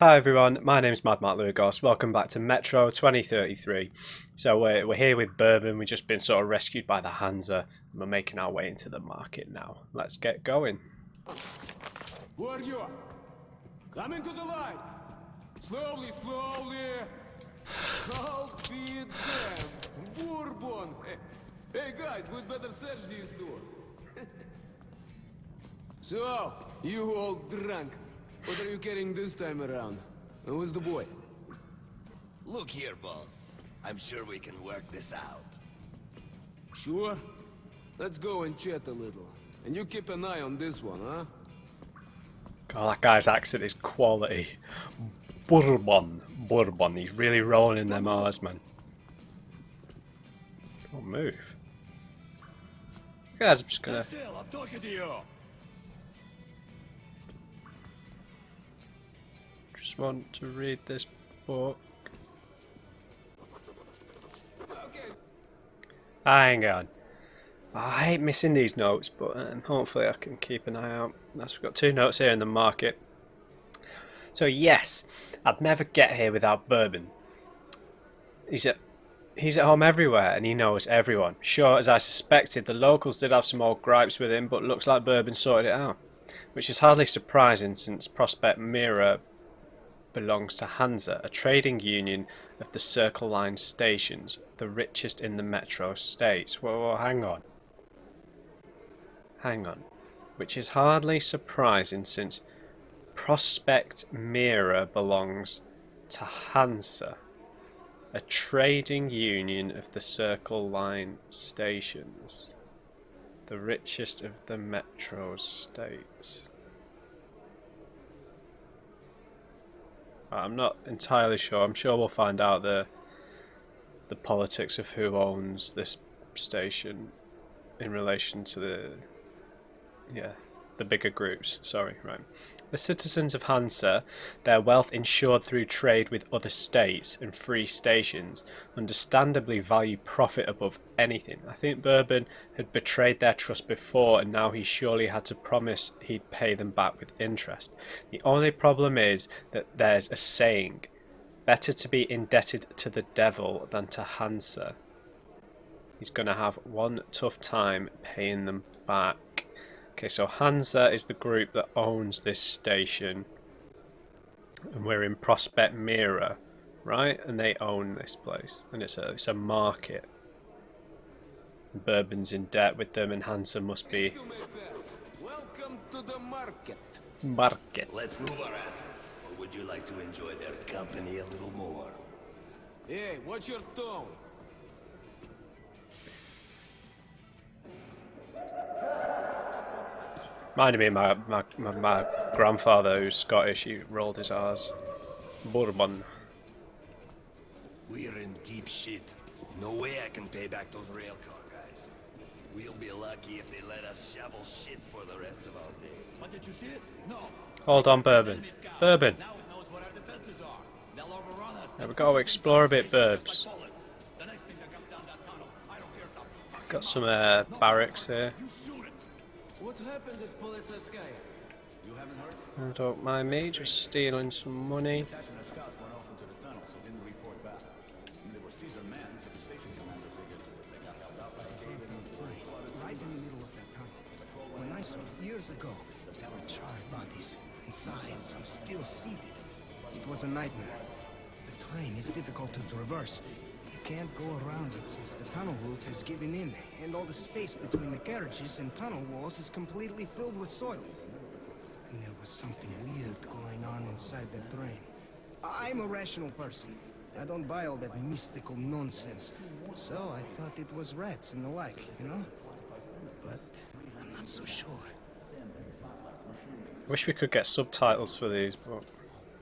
Hi everyone, my name's MadMatt Lugos. Welcome back to Metro 2033. So we're here with Bourbon. We've just been sort of rescued by the Hansa. We're making our way into the market now. Let's get going. Who are you? Come into the light! Slowly, slowly! I'll be damned! Bourbon! Hey guys, we'd better search this door. So, you all drunk. What are you carrying this time around? And who's the boy? Look here, boss. I'm sure we can work this out. Sure? Let's go and chat a little. And you keep an eye on this one, huh? God, that guy's accent is quality. Bourbon. Bourbon. He's really rolling in them R's, man. Don't move. Guys, I'm just gonna... Stand still, I'm talking to you! Just want to read this book. Okay. Hang on. I hate missing these notes, but hopefully I can keep an eye out. That's, we've got two notes here in the market. So yes, I'd never get here without Bourbon. He's at home everywhere and he knows everyone. Sure, as I suspected, the locals did have some old gripes with him, but looks like Bourbon sorted it out. Which is hardly surprising since Prospect Mirror belongs to Hansa, a trading union of the Circle Line stations, the richest in the metro states. Whoa, hang on. Hang on. Which is hardly surprising since Prospect Mirror belongs to Hansa, a trading union of the Circle Line stations, the richest of the metro states. I'm not entirely sure. I'm sure we'll find out the politics of who owns this station in relation to the bigger groups. Sorry, right. The citizens of Hansa, their wealth ensured through trade with other states and free stations, understandably value profit above anything. I think Bourbon had betrayed their trust before, and now he surely had to promise he'd pay them back with interest. The only problem is that there's a saying, better to be indebted to the devil than to Hansa. He's going to have one tough time paying them back. Okay, so Hansa is the group that owns this station, and we're in Prospect Mirror, right? And they own this place, and it's a market. Bourbon's in debt with them, and Hansa must be Welcome to the market. market. Let's move our asses, or would you like to enjoy their company a little more? Hey, what's your tone? Reminded me of my grandfather, who's Scottish. He rolled his R's. Bourbon. We're in deep shit. No way I can pay back those railcar guys. We'll be lucky if they let us shovel shit for the rest of our days. But did you see it? No. Hold on, Bourbon. Bourbon. Now it knows what our defenses are. They'll overrun us. Yeah, we've got to explore a bit, Burbs. The next thing that comes down that tunnel, I don't care if it's Got some barracks here. you shoot it. What happened at Politsevskaya? You haven't heard? Don't mind me, just stealing some money. Detachment of scouts went off into the tunnel, so didn't report back. And they were Caesar men, so the station commander figured they got held out by the cave. Right in the middle of that tunnel. When I saw it years ago, there were charred bodies. Inside, some still seated. It was a nightmare. The terrain is difficult to traverse. You can't go around it since the tunnel roof is giving in, and all the space between the carriages and tunnel walls is completely filled with soil. And there was something weird going on inside that drain. I'm a rational person. I don't buy all that mystical nonsense. So I thought it was rats and the like, you know? But I'm not so sure. Wish we could get subtitles for these, but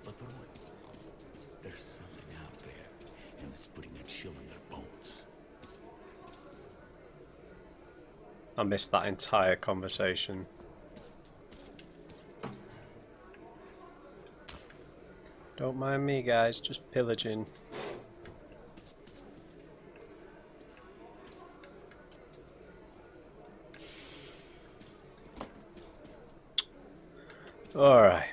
But for what? There's something out there, and it's putting a chill in their bones. I missed that entire conversation. Don't mind me, guys, just pillaging. Alright.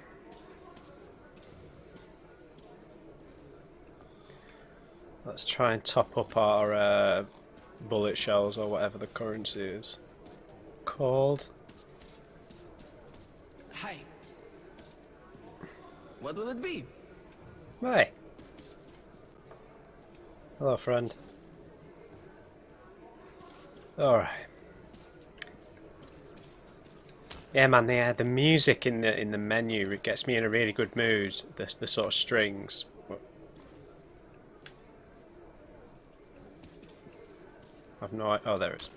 Let's try and top up our bullet shells or whatever the currency is called. Hi. What will it be? Hey. Hello, friend. Alright. Yeah, man, the music in the menu, it gets me in a really good mood. The sort of strings. I've no. Oh, there it is.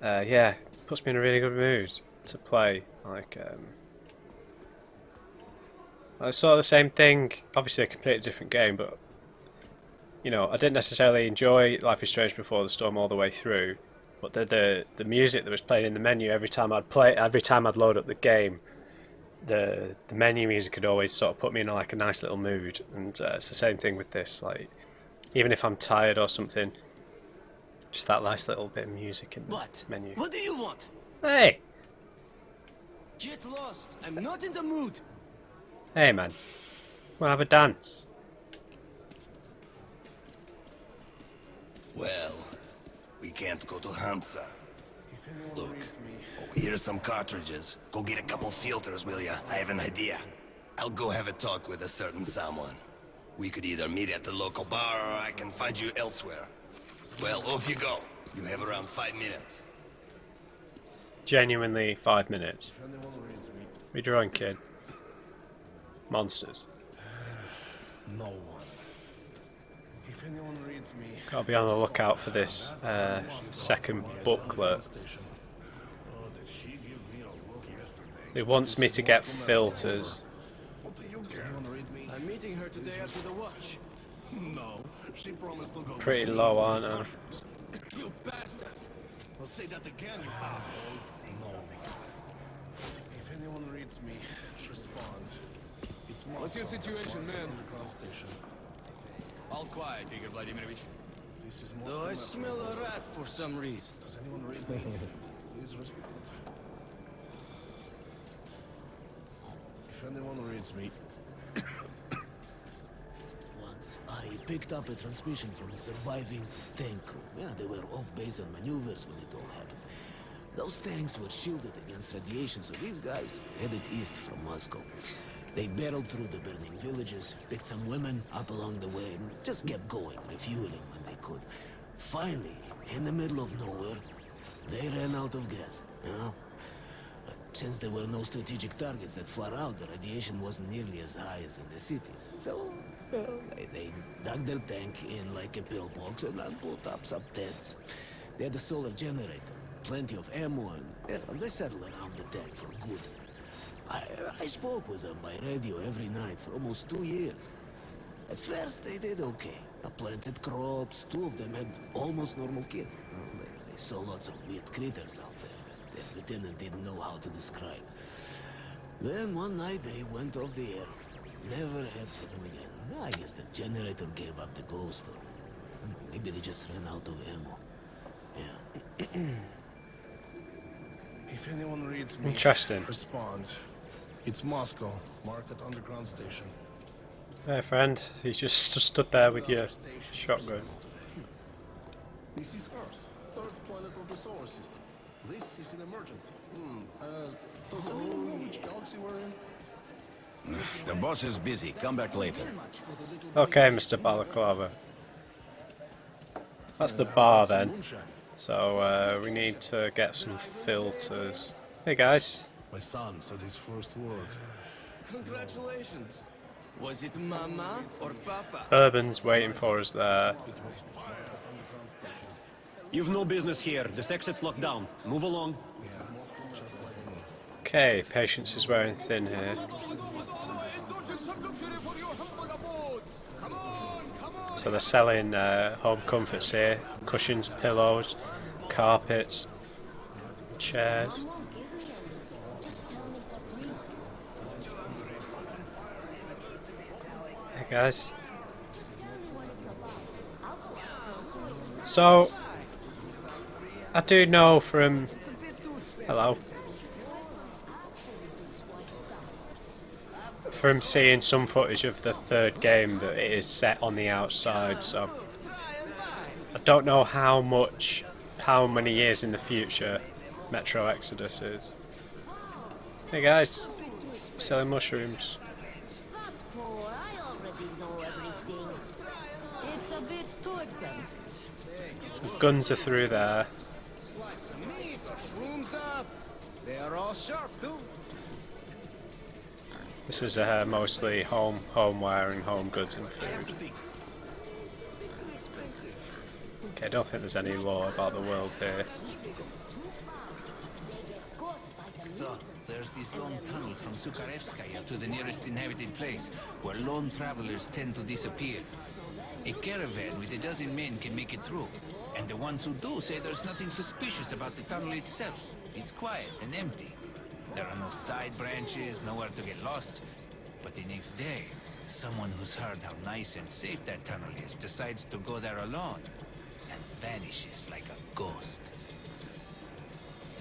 Yeah, puts me in a really good mood to play. Like, it's sort of the same thing. Obviously, a completely different game, but you know, I didn't necessarily enjoy Life is Strange Before the Storm all the way through. But the music that was playing in the menu every time I'd load up the game, the menu music could always sort of put me in like a nice little mood. And it's the same thing with this. Like, even if I'm tired or something, just that nice little bit of music in the menu. What do you want? Hey, Get lost. I'm not in the mood. hey, man, we'll have a dance. Well, we can't go to Hansa. Look, here's some cartridges. Go get a couple filters, will ya? I have an idea. I'll go have a talk with a certain someone. We could either meet at the local bar or I can find you elsewhere. Well, off you go. You have around 5 minutes. Genuinely 5 minutes. We drawing, kid. Monsters. No one. If anyone reads me, Gotta be on the lookout for this second booklet. It wants me to get filters. I'm meeting her today after the watch. no. She promised to go. Pretty low, aren't I? You bastard! I'll say that again, you asshole. No. If anyone reads me, respond. It's What's your situation, man? Underground station. All quiet, Igor Vladimirovich. This is Though I smell a rat for some reason. Does anyone read me? Please respond. If anyone reads me, Once, I picked up a transmission from a surviving tank crew. Yeah, they were off-base on maneuvers when it all happened. Those tanks were shielded against radiation, so these guys headed east from Moscow. They barreled through the burning villages, picked some women up along the way, and just kept going, refueling when they could. Finally, in the middle of nowhere, they ran out of gas, you know? Since there were no strategic targets that far out, the radiation wasn't nearly as high as in the cities. So, well, they dug their tank in like a pillbox and then put up some tents. They had a solar generator, plenty of ammo, and yeah, they settled around the tank for good. I spoke with them by radio every night for almost 2 years. At first, they did okay. They planted crops, 2 of them had almost normal kids. They saw lots of weird critters out there that their lieutenant didn't know how to describe. Then one night they went off the air. Never heard from them again. I guess the generator gave up the ghost, or maybe they just ran out of ammo. Yeah. if anyone reads me, Interesting. respond. It's Moscow. Market Underground Station. Hey, friend, you just stood there with your shotgun. This is Earth, 3rd planet of the solar system. This is an emergency. Does anyone know which galaxy we're in? The boss is busy. Come back later. Okay, Mr. Balaclava. That's the bar then. So we need to get some filters. Hey guys. My son said his first word. Congratulations. Was it Mama or Papa? Urban's waiting for us there. You've no business here. This exit's locked down. Move along. Okay, patience is wearing thin here. So they're selling home comforts here. Cushions, pillows, carpets, chairs. Hey guys. So, I do know from... from seeing some footage of the third game that it is set on the outside, so I don't know how many years in the future Metro Exodus is. Hey guys, selling mushrooms. I already know everything. It's a bit too expensive. Some guns are through there. Slice of meat or shrooms up. They are all sharp too. This is mostly homeware and home goods and food. Okay, I don't think there's any law about the world here. So, there's this long tunnel from Sukharevskaya to the nearest inhabited place, where lone travelers tend to disappear. A caravan with a dozen men can make it through, and the ones who do say there's nothing suspicious about the tunnel itself. It's quiet and empty. There are no side branches, nowhere to get lost. But the next day, someone who's heard how nice and safe that tunnel is decides to go there alone, and vanishes like a ghost.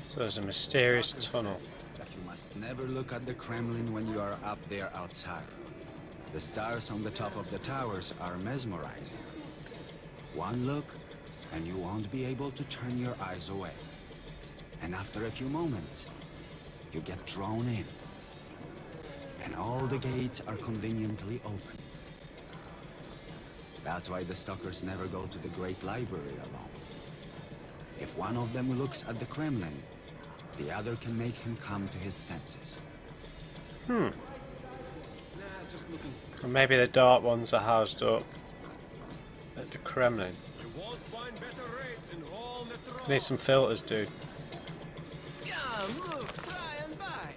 So there's a mysterious tunnel. That you must never look at the Kremlin when you are up there outside. The stars on the top of the towers are mesmerizing. One look, and you won't be able to turn your eyes away. And after a few moments, you get drawn in. And all the gates are conveniently open. That's why the stalkers never go to the Great Library alone. If one of them looks at the Kremlin, the other can make him come to his senses. Or maybe the dark ones are housed up at the Kremlin. Need some filters, dude. Come, look, try and buy.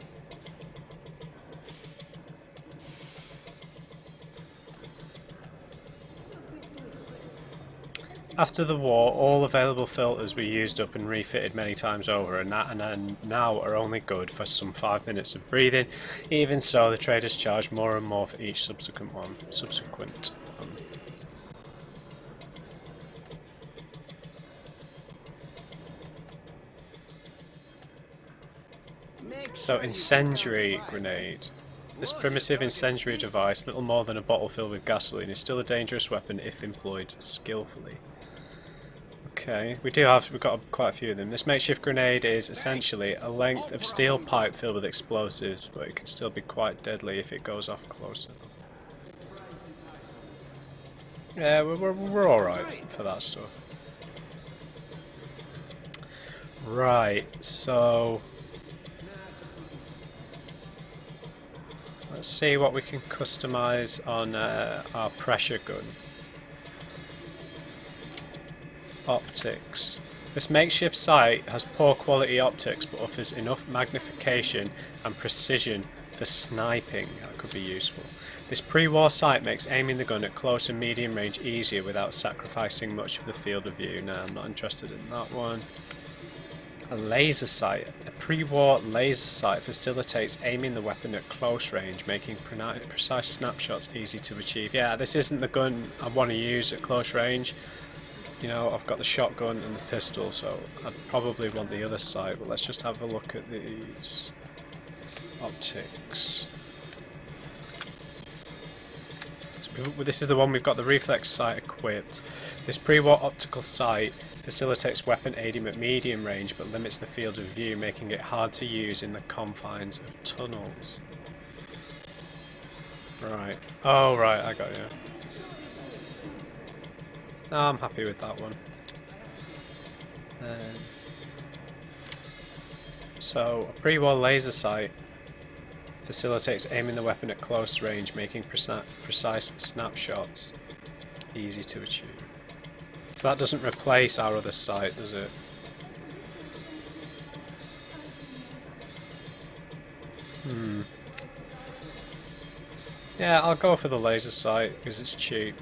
After the war, all available filters were used up and refitted many times over, and now are only good for some 5 minutes of breathing. Even so, the traders charge more and more for each subsequent one. So, incendiary grenade. This primitive incendiary device, little more than a bottle filled with gasoline, is still a dangerous weapon if employed skillfully. Okay, we've got quite a few of them. This makeshift grenade is essentially a length of steel pipe filled with explosives, but it can still be quite deadly if it goes off close enough. Yeah, we're alright for that stuff. Right, so let's see what we can customize on our pressure gun. Optics. This makeshift sight has poor quality optics but offers enough magnification and precision for sniping. That could be useful. This pre-war sight makes aiming the gun at close and medium range easier without sacrificing much of the field of view. No, I'm not interested in that one. A laser sight. A pre-war laser sight facilitates aiming the weapon at close range, making precise snapshots easy to achieve. Yeah, this isn't the gun I want to use at close range. You know, I've got the shotgun and the pistol, so I'd probably want the other sight, but let's just have a look at these optics. So this is the one we've got the reflex sight equipped. This pre-war optical sight facilitates weapon aiming at medium range but limits the field of view, making it hard to use in the confines of tunnels. Right. Oh, right, I got you. No, I'm happy with that one. So, a pre-war laser sight facilitates aiming the weapon at close range, making precise snapshots easy to achieve. So that doesn't replace our other sight, does it? Yeah, I'll go for the laser sight because it's cheap.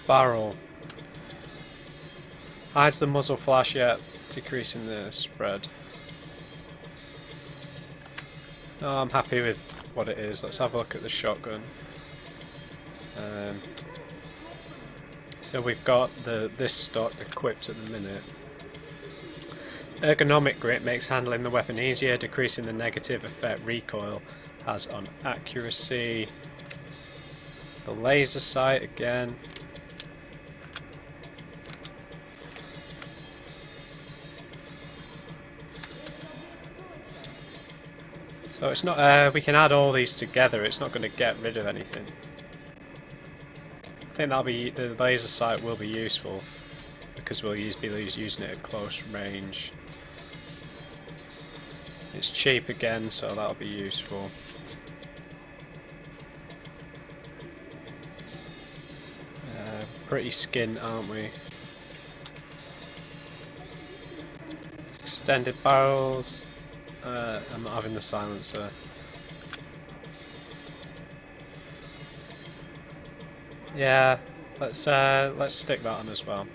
Barrel. Hides the muzzle flash yet, decreasing the spread. No, I'm happy with what it is. Let's have a look at the shotgun. So we've got this stock equipped at the minute. Ergonomic grip makes handling the weapon easier, decreasing the negative effect recoil has on accuracy. The laser sight again. So it's not. We can add all these together. It's not going to get rid of anything. I think that'll be the laser sight will be useful because we'll be using it at close range. It's cheap again, so that'll be useful. Pretty skint, aren't we? Extended barrels. I'm not having the silencer. Yeah, let's stick that on as well.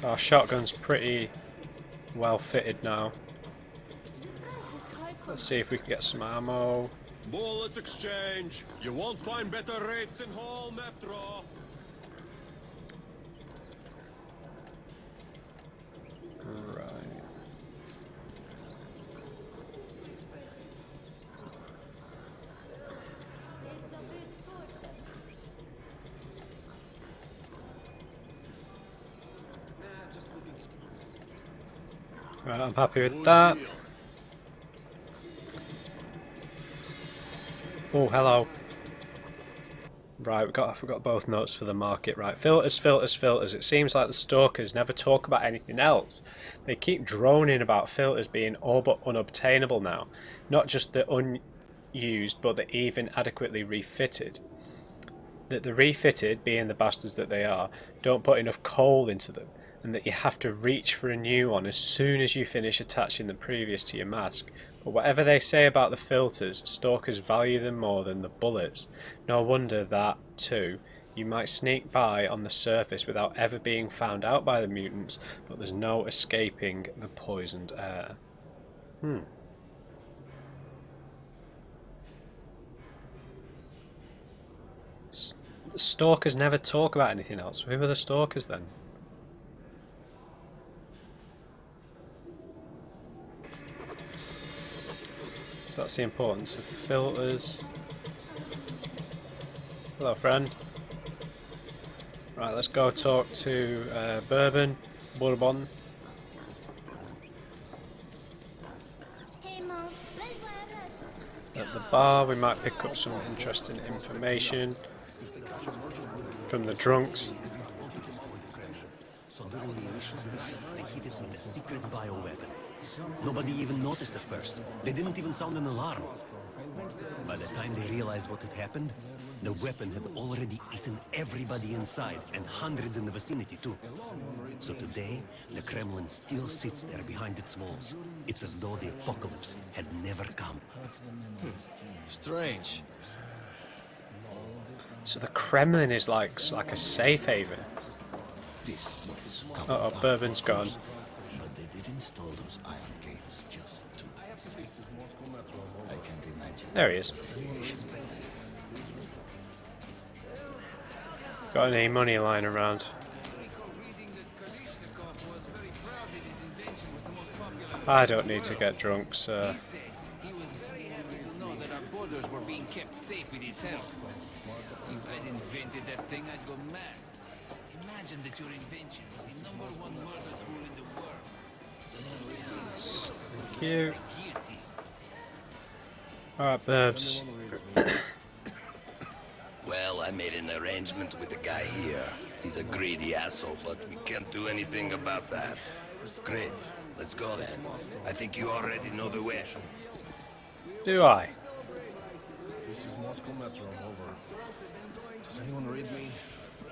Our shotgun's pretty well fitted now. Let's see if we can get some ammo. Bullets exchange. You won't find better rates in whole metro. Right. Right, I'm happy with that. Oh, hello. Right, I forgot both notes for the market. Right, filters, filters, filters. It seems like the stalkers never talk about anything else. They keep droning about filters being all but unobtainable now. Not just the unused, but the even adequately refitted. That the refitted, being the bastards that they are, don't put enough coal into them, and that you have to reach for a new one as soon as you finish attaching the previous to your mask. But whatever they say about the filters, stalkers value them more than the bullets. No wonder that, too, you might sneak by on the surface without ever being found out by the mutants, but there's no escaping the poisoned air. The stalkers never talk about anything else. Who are the stalkers then? So that's the importance of filters. Hello, friend. Right, let's go talk to Bloodborne. At the bar, we might pick up some interesting information from the drunks. So during the initial they hit it with a secret bioweapon. Nobody even noticed at first. They didn't even sound an alarm. By the time they realized what had happened, the weapon had already eaten everybody inside, and hundreds in the vicinity too. So today, the Kremlin still sits there behind its walls. It's as though the apocalypse had never come. Strange. So the Kremlin is like a safe haven. Uh oh, Bourbon's gone. But they did install those iron gates just to see. I can't imagine. There he is. Got any money lying around? I don't need to get drunk, sir. He was very happy to know that our borders were being kept safe with his help. If I'd invented that thing, I'd go mad. Imagine that your invention was the #1 murder tool in the world. Thank you. Alright, Burbs. Well, I made an arrangement with the guy here. He's a greedy asshole, but we can't do anything about that. Great. Let's go then. I think you already know the way. Do I? This is Moscow Metro, over. Does anyone read me?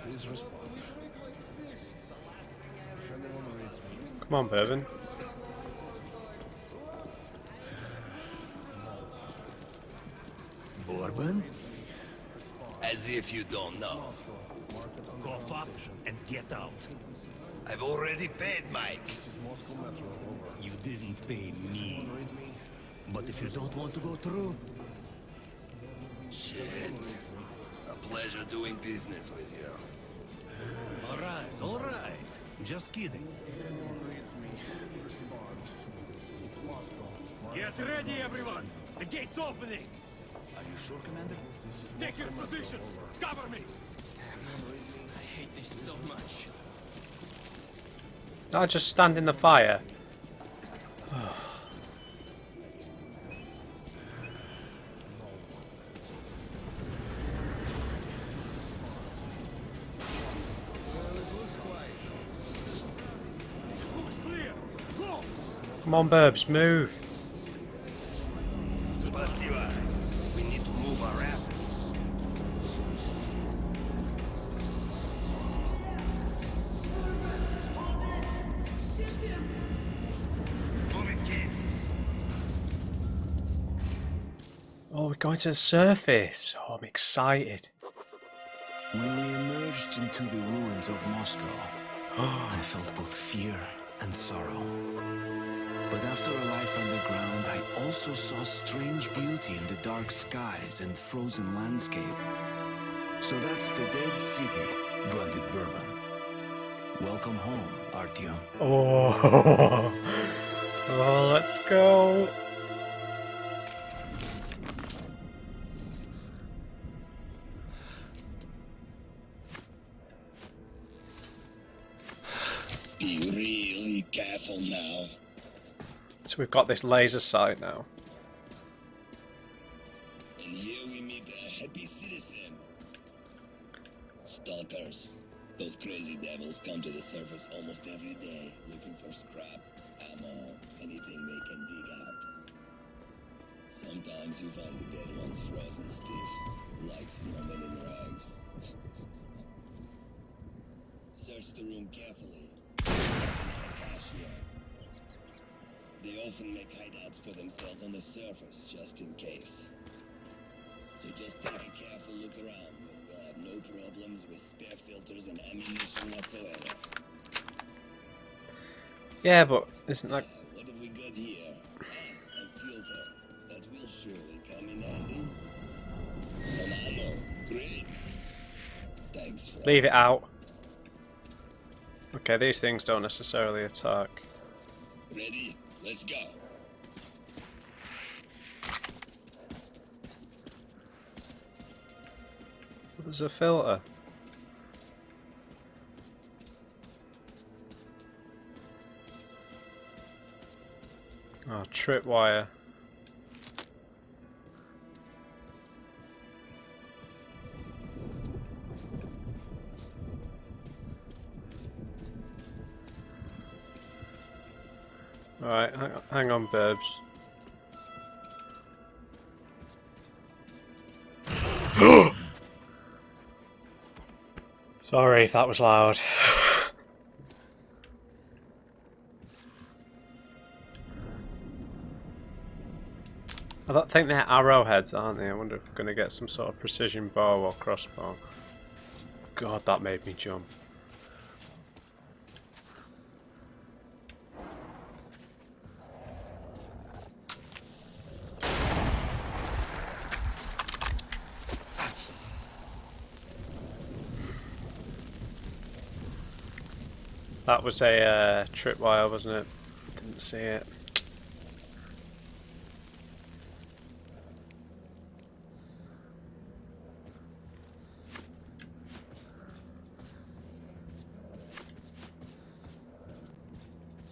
Please respond. If anyone reads me... Come on, Bourbon. Bourbon? As if you don't know. Cough up and get out. I've already paid Mike. This is Moscow Metro, over. You didn't pay me. Read me? But if you don't want to go through, Shit. A pleasure doing business with you. all right. Just kidding. Get ready, everyone! The gate's opening! Are you sure, Commander? Take your positions! Cover me! I hate this so much. I just stand in the fire. Looks clear! Go! Come on, Burbs, move. Spasiba. We need to move our asses. Move it, kid. Oh, we're going to the surface. Oh, I'm excited. When we emerged into the ruins of Moscow, I felt both fear and sorrow. But after a life underground, I also saw strange beauty in the dark skies and frozen landscape. So that's the dead city, grunted Bourbon. Welcome home, Artyom. Oh, oh, let's go. Be really careful now. So we've got this laser sight now. And here we meet a happy citizen. Stalkers. Those crazy devils come to the surface almost every day, looking for scrap, ammo, anything they can dig up. Sometimes you find the dead ones frozen stiff, like snowmen in rags. Search the room carefully. Cashier. They often make hideouts for themselves on the surface, just in case. So just take a careful look around, and we'll have no problems with spare filters and ammunition whatsoever. Yeah, but isn't that... What have we got here? A filter. That will surely come in handy. Some ammo. Great. Thanks, friend. Leave it out. Okay, these things don't necessarily attack. Ready? Let's go. There's a filter. Oh, tripwire. Alright, hang on, Burbs. Sorry if that was loud. I don't think they're arrowheads, aren't they? I wonder if we're going to get some sort of precision bow or crossbow. God, that made me jump. That was a tripwire, wasn't it? Didn't see it.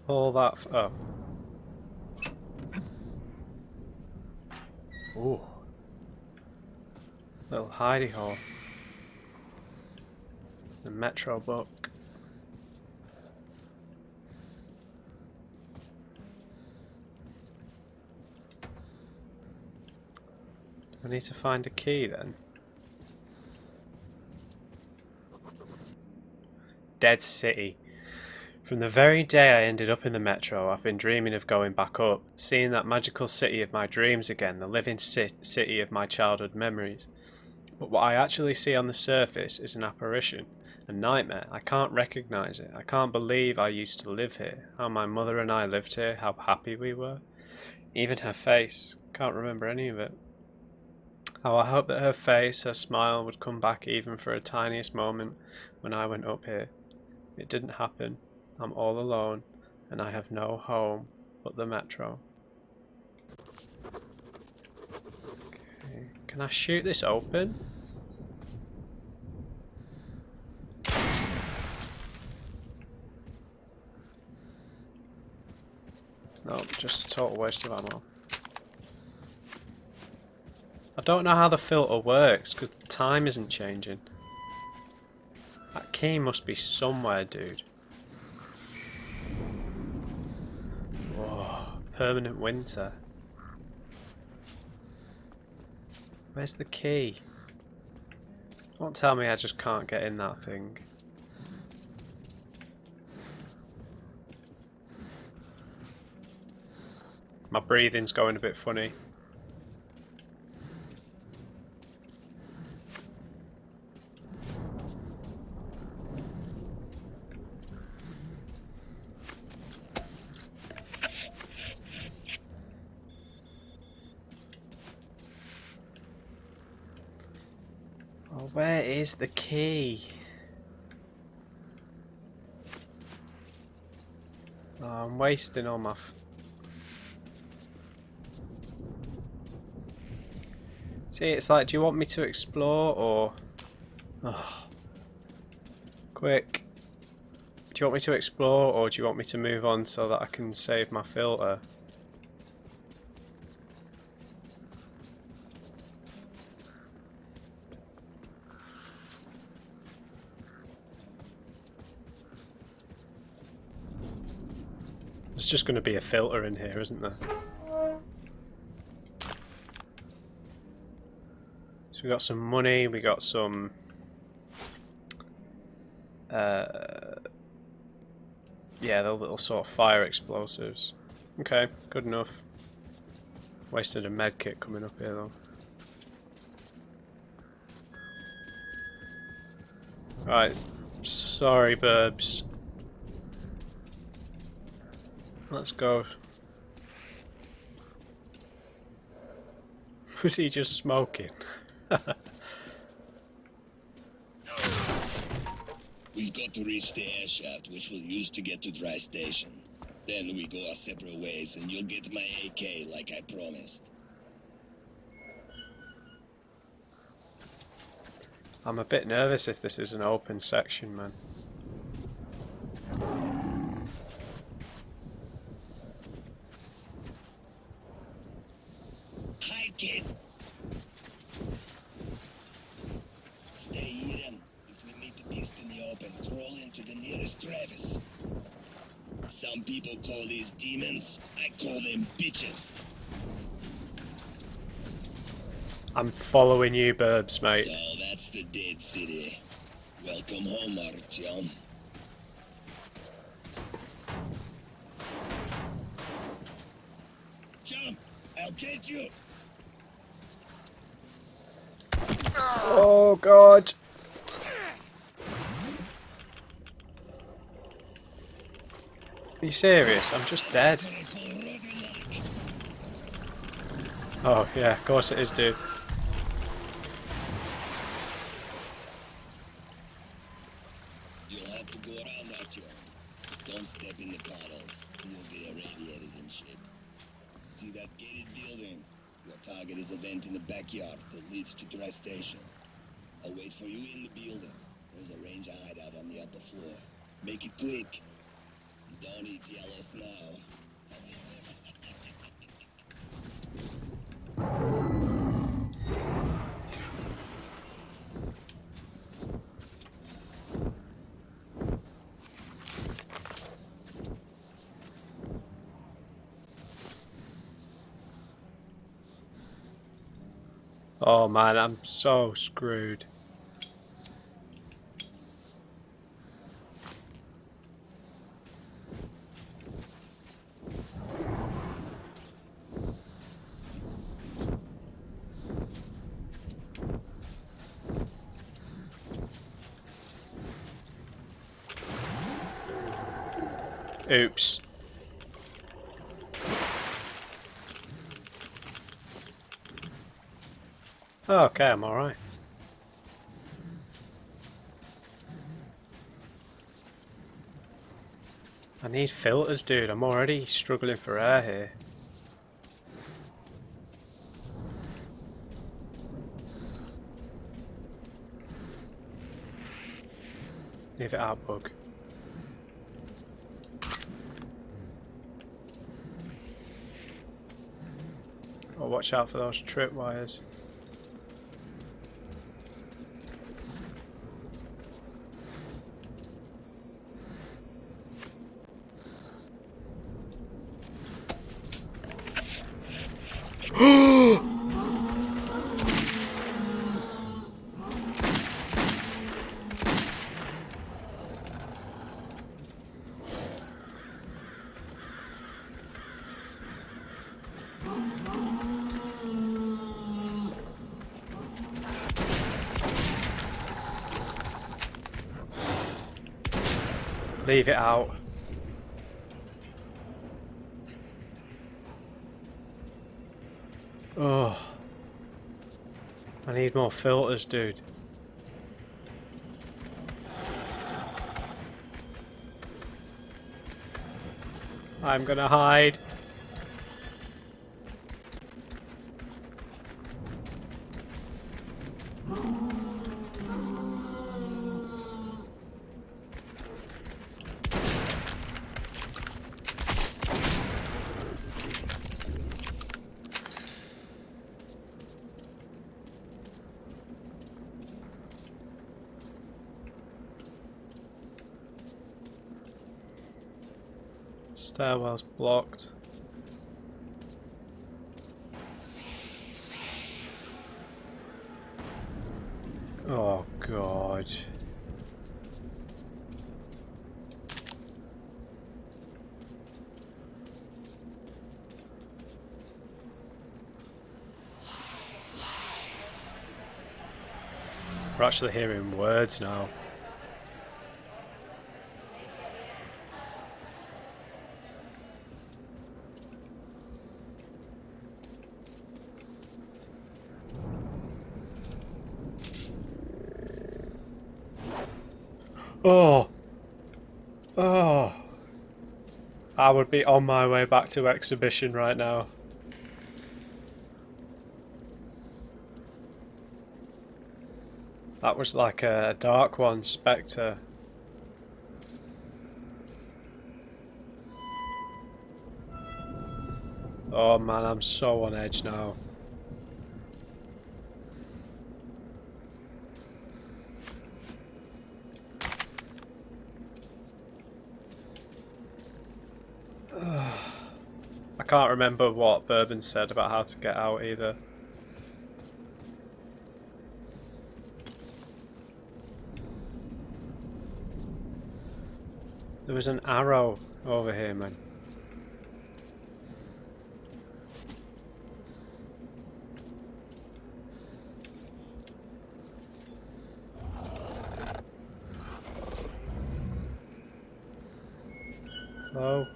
All that. Oh. Ooh. Little hidey hole. The Metro book. I need to find a key then. Dead City. From the very day I ended up in the Metro, I've been dreaming of going back up, seeing that magical city of my dreams again, the living city of my childhood memories. But what I actually see on the surface is an apparition, a nightmare. I can't recognise it. I can't believe I used to live here, how my mother and I lived here, how happy we were. Even her face, can't remember any of it. How I hope that her face, her smile would come back even for a tiniest moment when I went up here. It didn't happen. I'm all alone, and I have no home but the Metro. Can I shoot this open? No, just a total waste of ammo. I don't know how the filter works because the time isn't changing. That key must be somewhere, dude. Whoa, permanent winter. Where's the key? Don't tell me I just can't get in that thing. My breathing's going a bit funny. Oh, where is the key? Oh, I'm wasting all my... See, it's like, do you want me to explore or... Oh. Quick. Do you want me to explore or do you want me to move on so that I can save my filter? There's just going to be a filter in here, isn't there? So we got some money, we got some yeah, the little sort of fire explosives. Okay, good enough. Wasted a med kit coming up here though. Right, sorry burbs. Let's go. Was he just smoking? We've got to reach the air shaft, which we'll use to get to Dry Station. Then we go our separate ways, and you'll get my AK like I promised. I'm a bit nervous if this is an open section, man. Hi, kid! Stay hidden. If we meet the beast in the open, crawl into the nearest crevice. Some people call these demons. I call them bitches. I'm following you, burbs, mate. So that's the dead city. Welcome home, Artyom. Jump! I'll get you! Oh god! Are you serious? I'm just dead. Oh yeah, of course it is, dude. You'll have to go around out here. Don't step in the puddles. You'll get irradiated and shit. See that gated building? Your target is a vent in the backyard that leads to Dry Station. I'll wait for you in the building. There's a ranger hideout on the upper floor. Make it quick. Don't eat yellow snow. Oh man, I'm so screwed. Oops. Oh, okay, I'm alright. I need filters, dude. I'm already struggling for air here. Leave it out, bug. Oh, watch out for those tripwires. Leave it out. Oh, I need more filters, dude. I'm gonna hide. Stairwell's blocked. Oh god. We're actually hearing words now. Oh! Oh! I would be on my way back to exhibition right now. That was like a dark one, Spectre. Oh man, I'm so on edge now. I can't remember what Bourbon said about how to get out either. There was an arrow over here, man. Hello?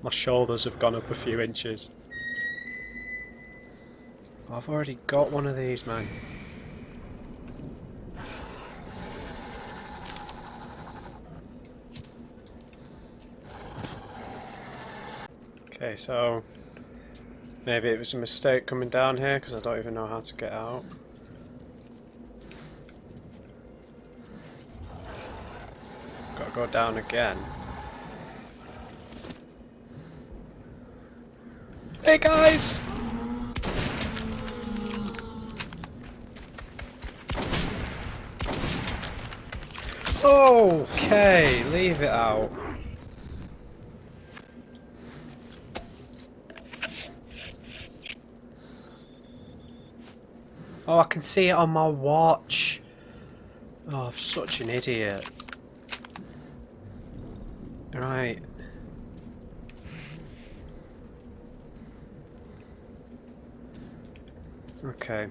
My shoulders have gone up a few inches. I've already got one of these, man. Okay, so maybe it was a mistake coming down here because I don't even know how to get out. Gotta go down again. Hey guys! Okay, leave it out. Oh, I can see it on my watch. Oh, I'm such an idiot. Right. Okay.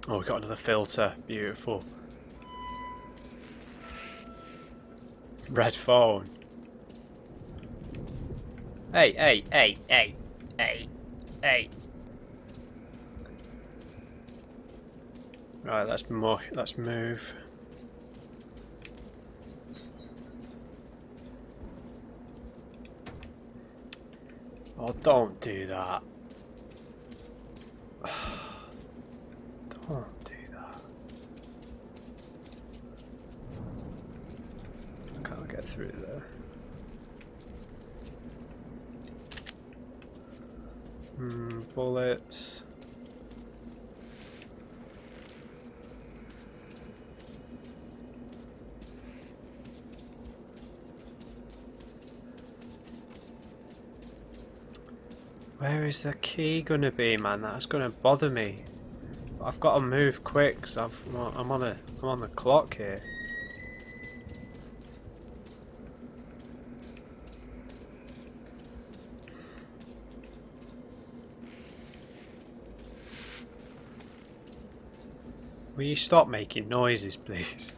Oh, we got another filter. Beautiful. Red phone. Hey, hey, hey, hey, hey, hey. Right, let's move. Oh, don't do that. Don't do that. I can't get through there. Bullets. Where is the key gonna be, man? That's gonna bother me. I've got to move quick because I'm on the clock here. Will you stop making noises, please?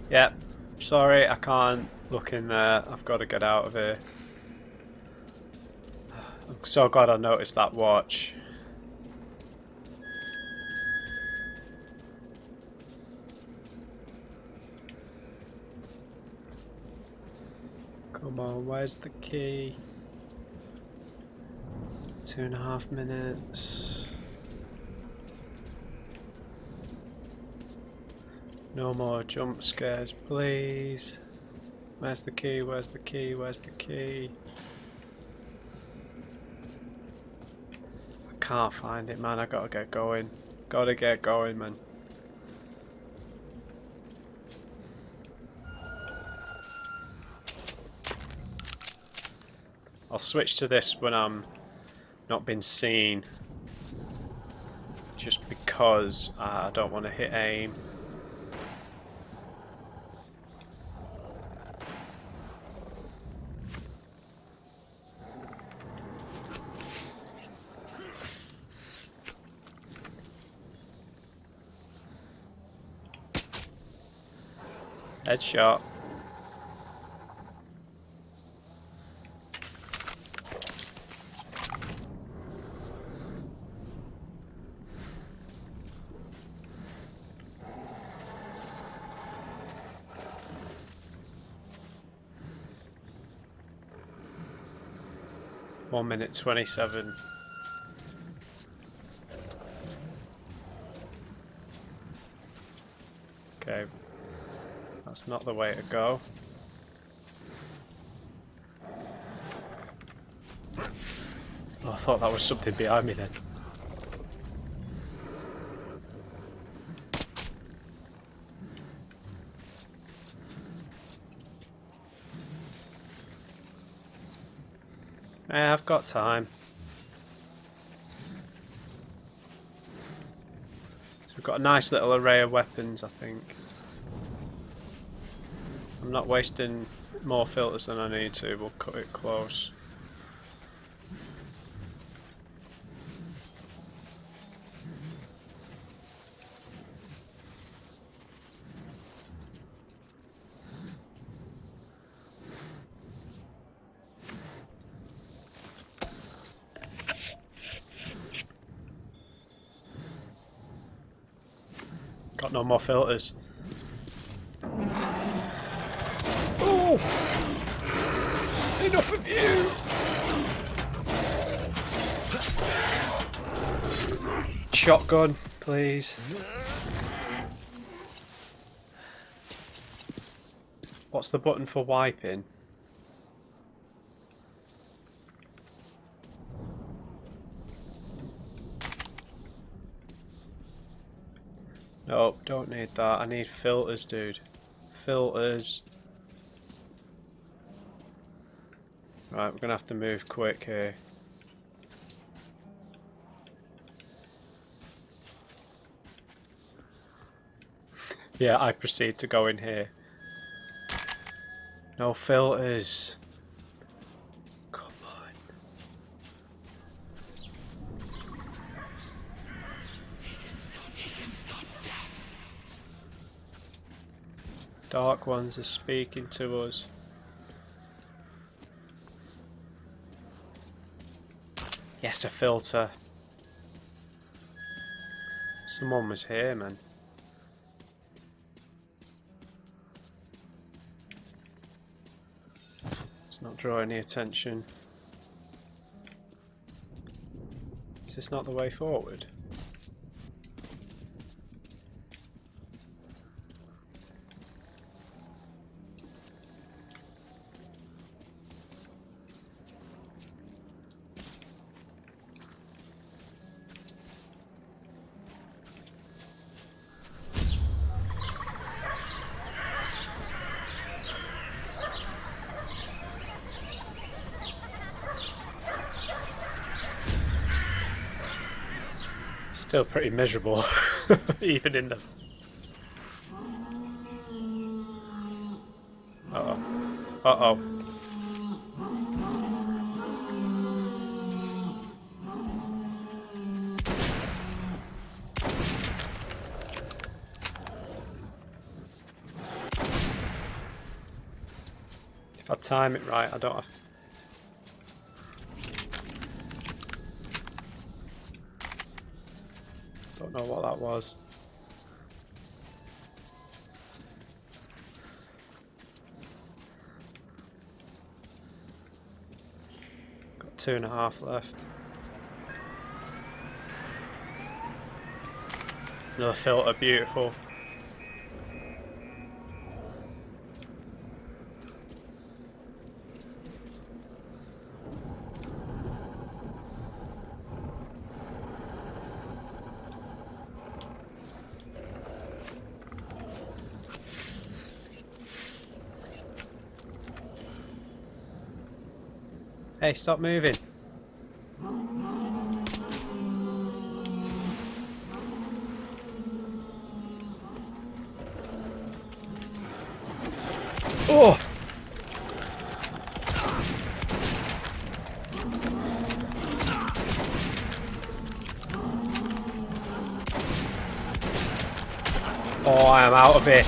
Yep, sorry, I can't look in there. I've got to get out of here. I'm so glad I noticed that watch. Come on, where's the key? 2.5 minutes. No more jump scares, please. Where's the key? Where's the key? Where's the key? I can't find it, man. I gotta get going. Gotta get going, man. I'll switch to this when I'm not been seen. Just because I don't want to hit aim. Headshot. One minute 27. Okay. That's not the way to go. Oh, I thought that was something behind me then. I've got time. So we've got a nice little array of weapons, I think. I'm not wasting more filters than I need to, we'll cut it close. Got no more filters. Oh! Enough of you! Shotgun, please. What's the button for wiping? Nope, don't need that. I need filters, dude. Filters. Right, we're gonna have to move quick here. Yeah, I proceed to go in here. No filters. Come on. Dark ones are speaking to us. Yes, a filter. Someone was here, man. draw any attention. Is this not the way forward? Still pretty miserable, even in the... Uh-oh. Uh-oh. If I time it right, I don't have to... Don't know what that was. Got 2.5 left. Another filter, beautiful. Hey, stop moving. Oh! Oh, I am out of it.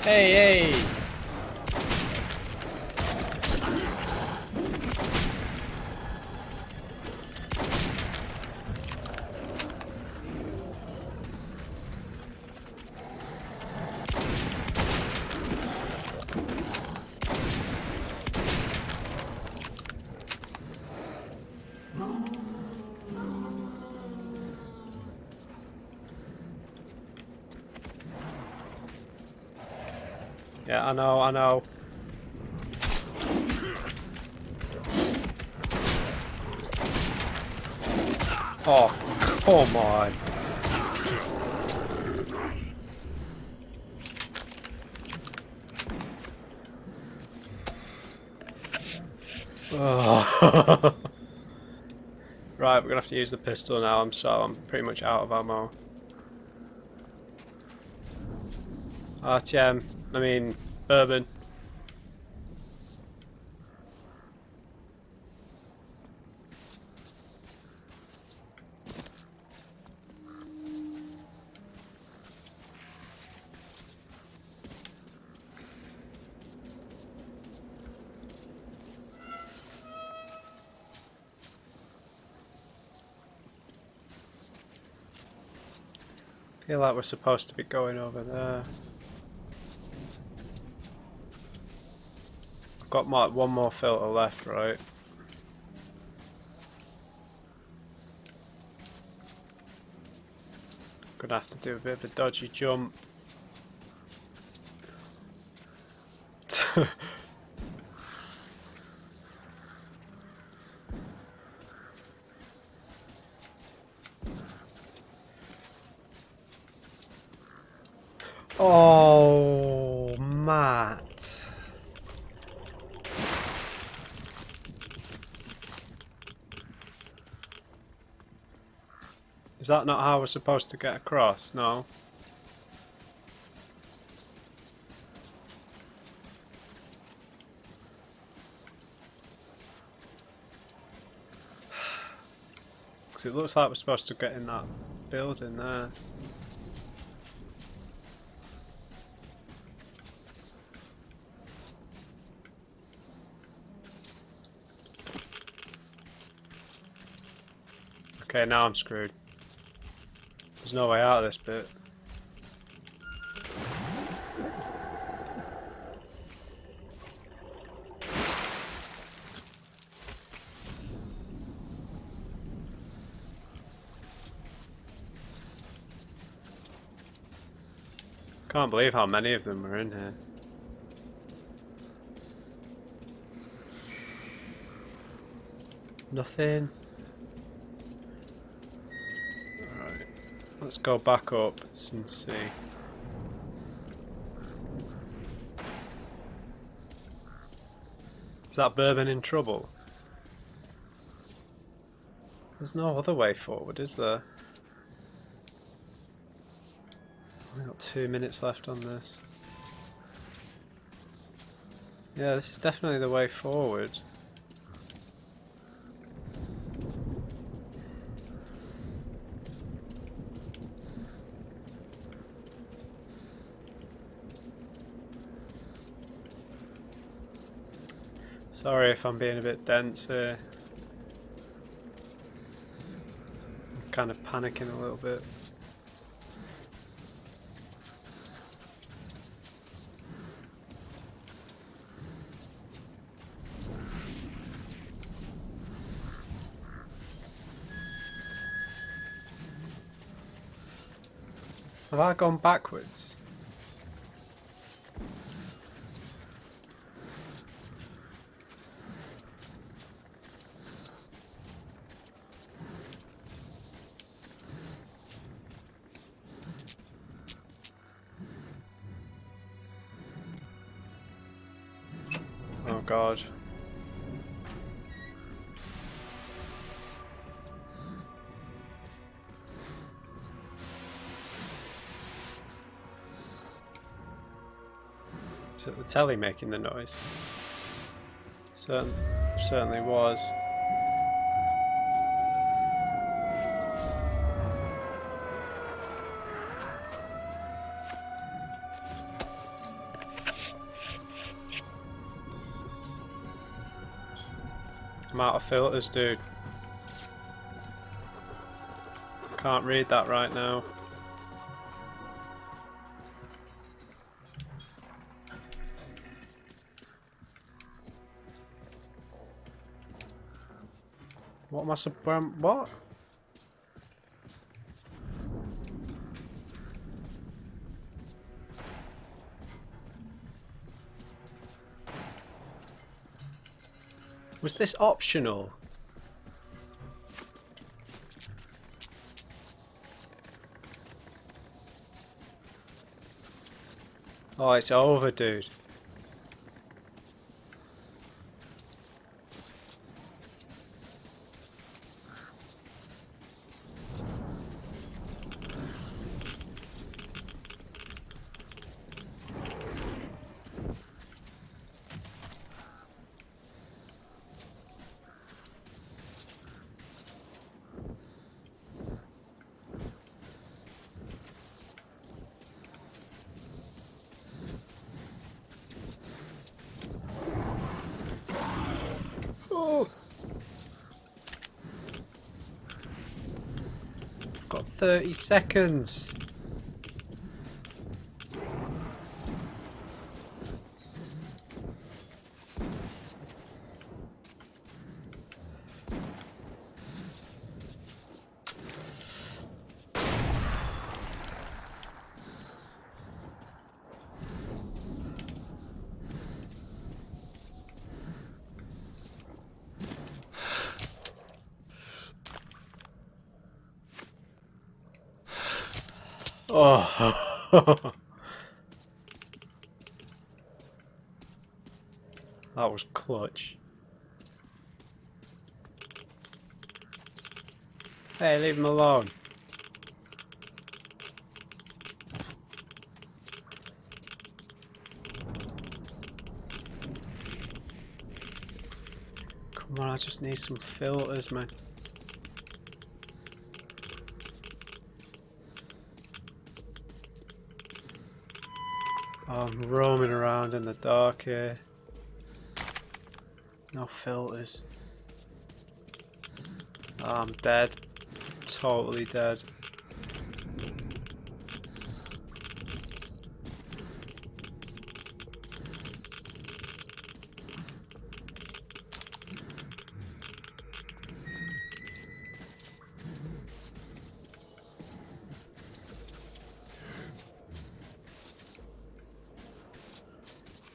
Hey, hey! Yeah, I know, I know. Oh, come on. Oh. Right, we're gonna have to use the pistol now. I'm pretty much out of ammo. RTM, I mean, bourbon. I feel like we're supposed to be going over there. I've got one more filter left, right? Gonna have to do a bit of a dodgy jump. Oh, Matt. Is that not how we're supposed to get across? No. Because it looks like we're supposed to get in that building there. Okay, now I'm screwed. There's no way out of this bit. Can't believe how many of them were in here. Nothing. Alright. Let's go back up and see. Is that bourbon in trouble? There's no other way forward, is there? We've got 2 minutes left on this. Yeah, this is definitely the way forward. Sorry if I'm being a bit dense here. I'm kind of panicking a little bit. Have I gone backwards? Oh God. Is it the telly making the noise? Certainly was. I'm out of filters, dude. Can't read that right now. What am I what? Was this optional? Oh, it's over, dude. Oh. Got 30 seconds. Oh, that was clutch. Hey, leave him alone. Come on, I just need some filters, man. Oh, I'm roaming around in the dark here. No filters. Oh, I'm dead. totally dead.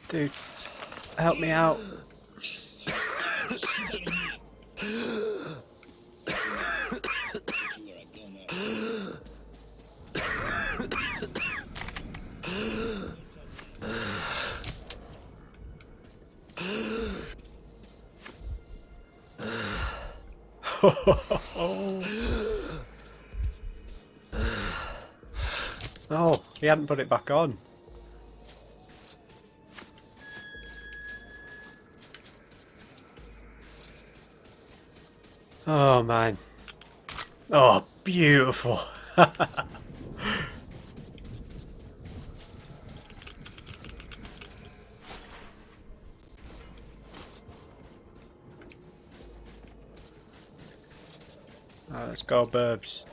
Dude, help me out. Oh, he hadn't put it back on. Oh man. Oh, beautiful. Alright, let's go, burbs.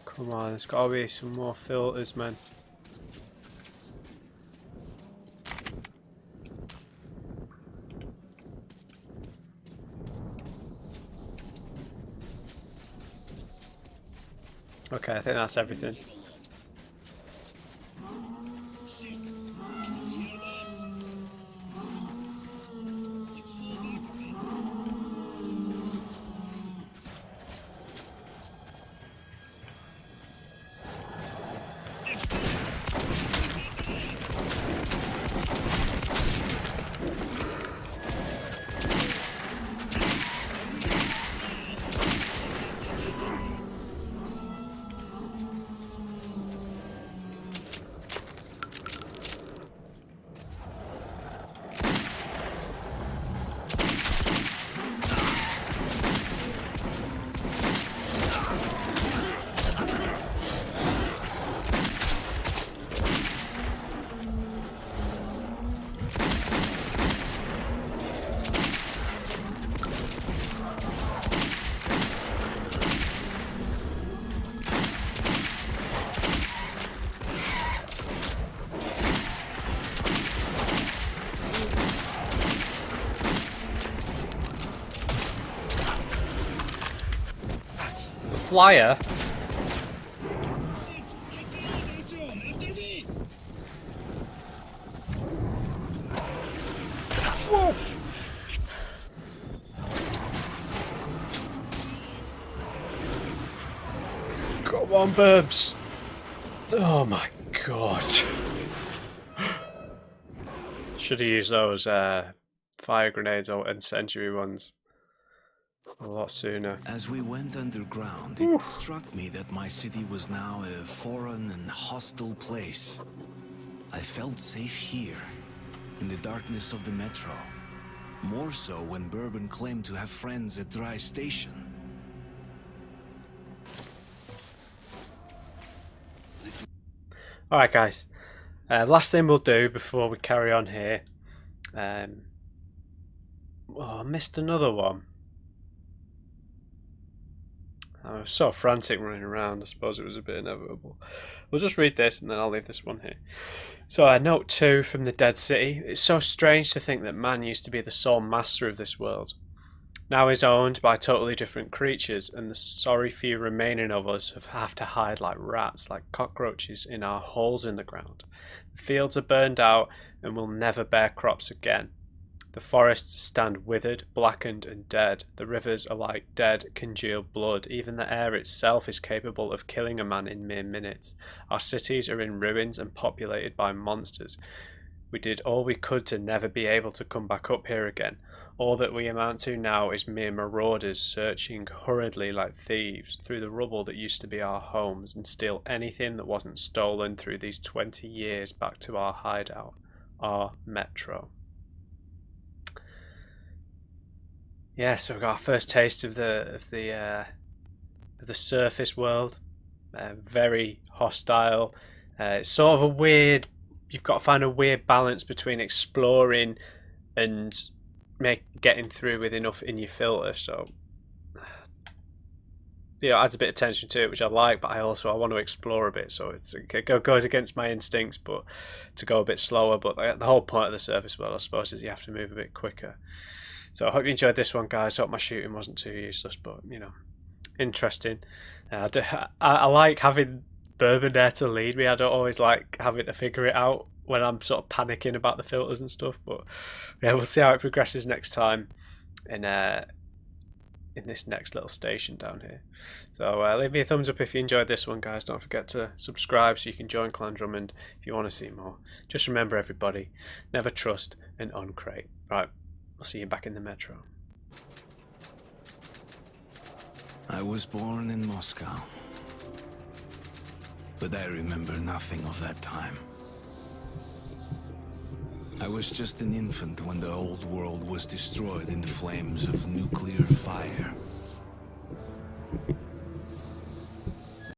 Come on, there's gotta be some more filters, man. Okay, I think that's everything. Flyer? Whoa. Come on, burbs. Oh my god. Should have used those fire grenades or incendiary ones a lot sooner. As we went underground, it struck me that my city was now a foreign and hostile place. I felt safe here, in the darkness of the metro. More so when Bourbon claimed to have friends at Dry Station. Alright guys, last thing we'll do before we carry on here. Oh, I missed another one. I was so frantic running around, I suppose it was a bit inevitable. We'll just read this and then I'll leave this one here. So, note 2 from the Dead City. It's so strange to think that man used to be the sole master of this world. Now is owned by totally different creatures, and the sorry few remaining of us have to hide like rats, like cockroaches in our holes in the ground. The fields are burned out and will never bear crops again. The forests stand withered, blackened and dead. The rivers are like dead, congealed blood. Even the air itself is capable of killing a man in mere minutes. Our cities are in ruins and populated by monsters. We did all we could to never be able to come back up here again. All that we amount to now is mere marauders searching hurriedly like thieves through the rubble that used to be our homes and steal anything that wasn't stolen through these 20 years back to our hideout, our metro. Yeah, so we got our first taste of the surface world. Very hostile. It's sort of a weird. You've got to find a weird balance between exploring and getting through with enough in your filter, so you know, adds a bit of tension to it, which I like, but I want to explore a bit, so it goes against my instincts, but to go a bit slower. But the whole point of the surface world, I suppose, is you have to move a bit quicker. So I hope you enjoyed this one, guys. I hope my shooting wasn't too useless, but you know, interesting. I like having Bourbon there to lead me. I don't always like having to figure it out when I'm sort of panicking about the filters and stuff, but yeah, we'll see how it progresses next time in this next little station down here. So leave me a thumbs up if you enjoyed this one, guys. Don't forget to subscribe so you can join Clan Drummond if you want to see more. Just remember, everybody, never trust an uncrate. Right, I'll see you back in the metro. I was born in Moscow, but I remember nothing of that time. I was just an infant when the old world was destroyed in the flames of nuclear fire.